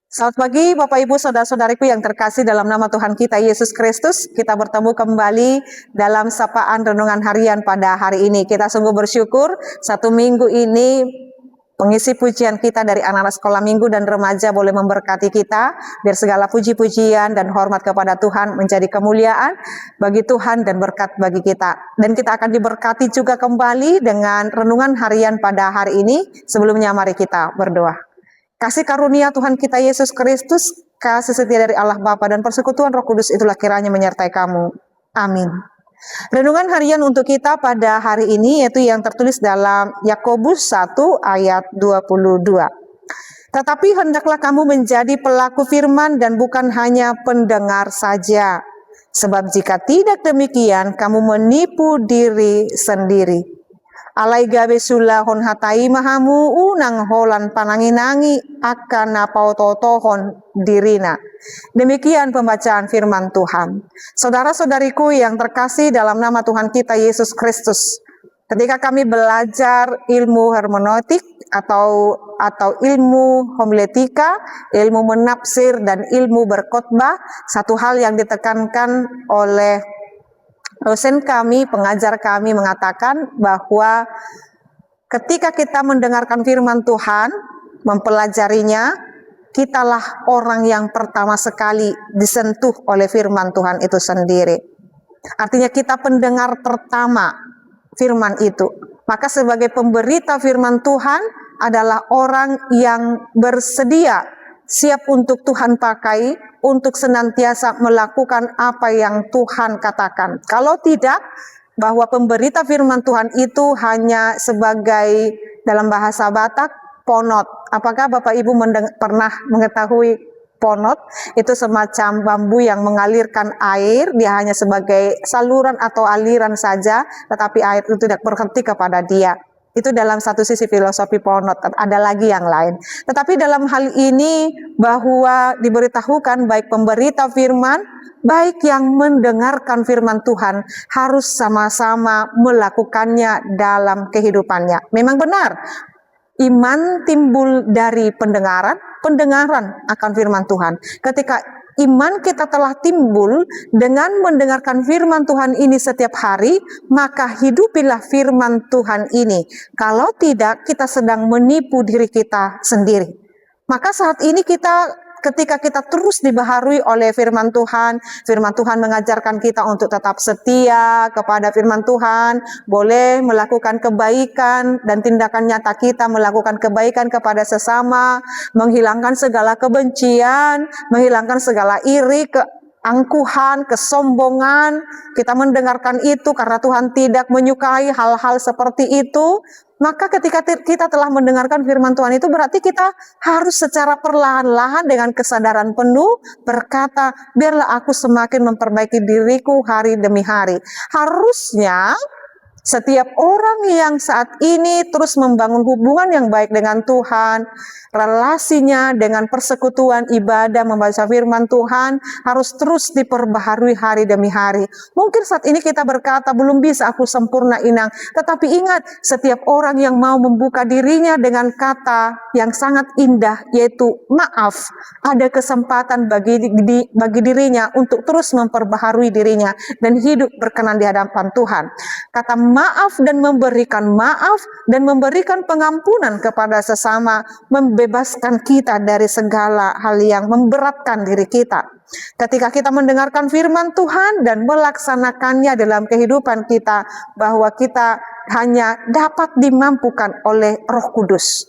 Selamat pagi Bapak Ibu Saudara-saudariku yang terkasih dalam nama Tuhan kita Yesus Kristus. Kita bertemu kembali dalam sapaan renungan harian pada hari ini. Kita sungguh bersyukur satu minggu ini pengisi pujian kita dari anak-anak sekolah minggu dan remaja boleh memberkati kita. Biar segala puji-pujian dan hormat kepada Tuhan menjadi kemuliaan bagi Tuhan dan berkat bagi kita. Dan kita akan diberkati juga kembali dengan renungan harian pada hari ini. Sebelumnya mari kita berdoa. Kasih karunia Tuhan kita Yesus Kristus, kasih setia dari Allah Bapa dan persekutuan Roh Kudus itulah kiranya menyertai kamu. Amin. Renungan harian untuk kita pada hari ini yaitu yang tertulis dalam Yakobus 1 ayat 22. Tetapi hendaklah kamu menjadi pelaku firman dan bukan hanya pendengar saja. Sebab jika tidak demikian, kamu menipu diri sendiri. Alai gabe sula hon hatai mahamu unang holan pananginangi akan napau totohon dirina. Demikian pembacaan firman Tuhan. Saudara-saudariku yang terkasih dalam nama Tuhan kita Yesus Kristus. Ketika kami belajar ilmu hermeneutik atau ilmu homiletika, ilmu menafsir dan ilmu berkhotbah, satu hal yang ditekankan oleh dosen kami, pengajar kami mengatakan bahwa ketika kita mendengarkan firman Tuhan, mempelajarinya, kitalah orang yang pertama sekali disentuh oleh firman Tuhan itu sendiri. Artinya kita pendengar pertama firman itu. Maka sebagai pemberita firman Tuhan adalah orang yang bersedia, siap untuk Tuhan pakai, untuk senantiasa melakukan apa yang Tuhan katakan. Kalau tidak, bahwa pemberita firman Tuhan itu hanya sebagai, dalam bahasa Batak, ponot. Apakah Bapak Ibu pernah mengetahui ponot? Itu semacam bambu yang mengalirkan air, dia hanya sebagai saluran atau aliran saja, tetapi air itu tidak berhenti kepada dia. Itu dalam satu sisi filosofi ponot, ada lagi yang lain. Tetapi dalam hal ini bahwa diberitahukan baik pemberita firman, baik yang mendengarkan firman Tuhan harus sama-sama melakukannya dalam kehidupannya. Memang benar, iman timbul dari pendengaran, pendengaran akan firman Tuhan. Ketika iman kita telah timbul dengan mendengarkan firman Tuhan ini setiap hari, maka hidupilah firman Tuhan ini. Kalau tidak, kita sedang menipu diri kita sendiri. Maka saat ini ketika kita terus dibaharui oleh firman Tuhan mengajarkan kita untuk tetap setia kepada firman Tuhan, boleh melakukan kebaikan dan tindakan nyata kita melakukan kebaikan kepada sesama, menghilangkan segala kebencian, menghilangkan segala iri, keangkuhan, kesombongan. Kita mendengarkan itu karena Tuhan tidak menyukai hal-hal seperti itu. Maka ketika kita telah mendengarkan firman Tuhan itu berarti kita harus secara perlahan-lahan dengan kesadaran penuh berkata, biarlah aku semakin memperbaiki diriku hari demi hari. Harusnya setiap orang yang saat ini terus membangun hubungan yang baik dengan Tuhan, relasinya dengan persekutuan ibadah membaca firman Tuhan harus terus diperbaharui hari demi hari. Mungkin saat ini kita berkata, belum bisa aku sempurna Inang. Tetapi ingat, setiap orang yang mau membuka dirinya dengan kata yang sangat indah, yaitu maaf, ada kesempatan bagi dirinya untuk terus memperbaharui dirinya dan hidup berkenan di hadapan Tuhan. Kata maaf dan memberikan pengampunan kepada sesama, membebaskan kita dari segala hal yang memberatkan diri kita. Ketika kita mendengarkan firman Tuhan dan melaksanakannya dalam kehidupan kita, bahwa kita hanya dapat dimampukan oleh Roh Kudus.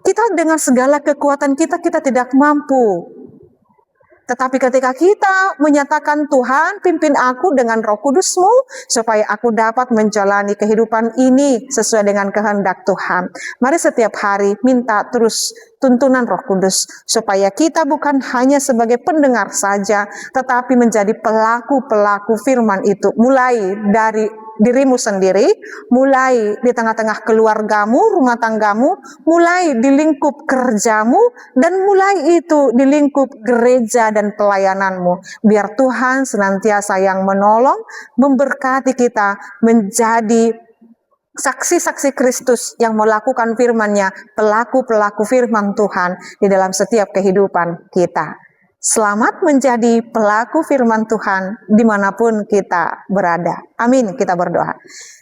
Kita dengan segala kekuatan kita tidak mampu. Tetapi ketika kita menyatakan, Tuhan pimpin aku dengan Roh Kudus-Mu supaya aku dapat menjalani kehidupan ini sesuai dengan kehendak Tuhan. Mari setiap hari minta terus tuntunan Roh Kudus supaya kita bukan hanya sebagai pendengar saja, tetapi menjadi pelaku-pelaku firman itu. Mulai dari dirimu sendiri, mulai di tengah-tengah keluargamu, rumah tanggamu, mulai di lingkup kerjamu, dan mulai itu di lingkup gereja dan pelayananmu. Biar Tuhan senantiasa yang menolong, memberkati kita menjadi saksi-saksi Kristus yang melakukan firman-Nya, pelaku-pelaku firman Tuhan di dalam setiap kehidupan kita. Selamat menjadi pelaku firman Tuhan dimanapun kita berada. Amin, kita berdoa.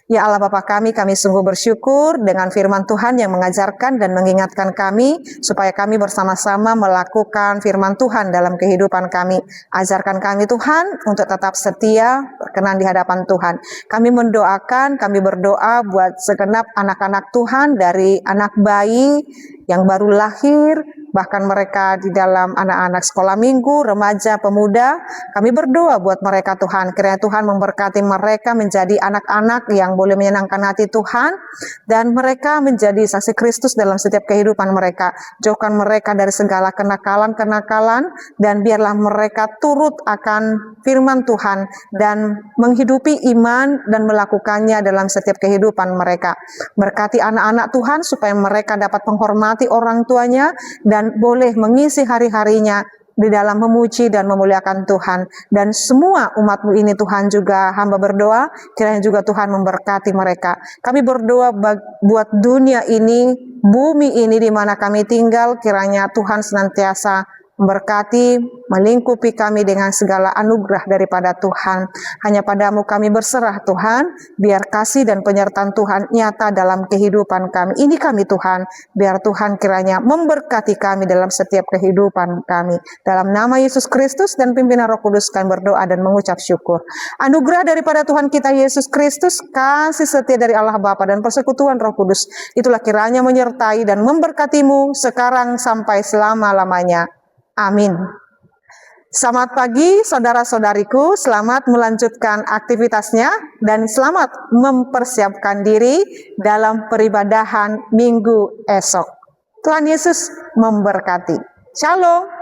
Ya Allah Bapa kami sungguh bersyukur dengan firman Tuhan yang mengajarkan dan mengingatkan kami supaya kami bersama-sama melakukan firman Tuhan dalam kehidupan kami. Ajarkan kami Tuhan untuk tetap setia berkenan di hadapan Tuhan. Kami berdoa buat segenap anak-anak Tuhan dari anak bayi yang baru lahir, bahkan mereka di dalam anak-anak sekolah minggu, remaja, pemuda. Kami berdoa buat mereka Tuhan, kiranya Tuhan memberkati mereka menjadi anak-anak yang boleh menyenangkan hati Tuhan, dan mereka menjadi saksi Kristus dalam setiap kehidupan mereka. Jauhkan mereka dari segala kenakalan-kenakalan, dan biarlah mereka turut akan firman Tuhan dan menghidupi iman dan melakukannya dalam setiap kehidupan mereka. Berkati anak-anak Tuhan supaya mereka dapat menghormati orang tuanya dan boleh mengisi hari-harinya di dalam memuji dan memuliakan Tuhan. Dan semua umat-Mu ini Tuhan juga hamba berdoa, kiranya juga Tuhan memberkati mereka. Kami berdoa buat dunia ini, bumi ini di mana kami tinggal, kiranya Tuhan senantiasa memberkati, melingkupi kami dengan segala anugerah daripada Tuhan. Hanya padamu kami berserah Tuhan, biar kasih dan penyertaan Tuhan nyata dalam kehidupan kami. Ini kami Tuhan, biar Tuhan kiranya memberkati kami dalam setiap kehidupan kami. Dalam nama Yesus Kristus dan pimpinan Roh Kudus kami berdoa dan mengucap syukur. Anugerah daripada Tuhan kita Yesus Kristus, kasih setia dari Allah Bapa dan persekutuan Roh Kudus, itulah kiranya menyertai dan memberkatimu sekarang sampai selama-lamanya. Amin. Selamat pagi saudara-saudariku, selamat melanjutkan aktivitasnya dan selamat mempersiapkan diri dalam peribadahan minggu esok. Tuhan Yesus memberkati. Shalom.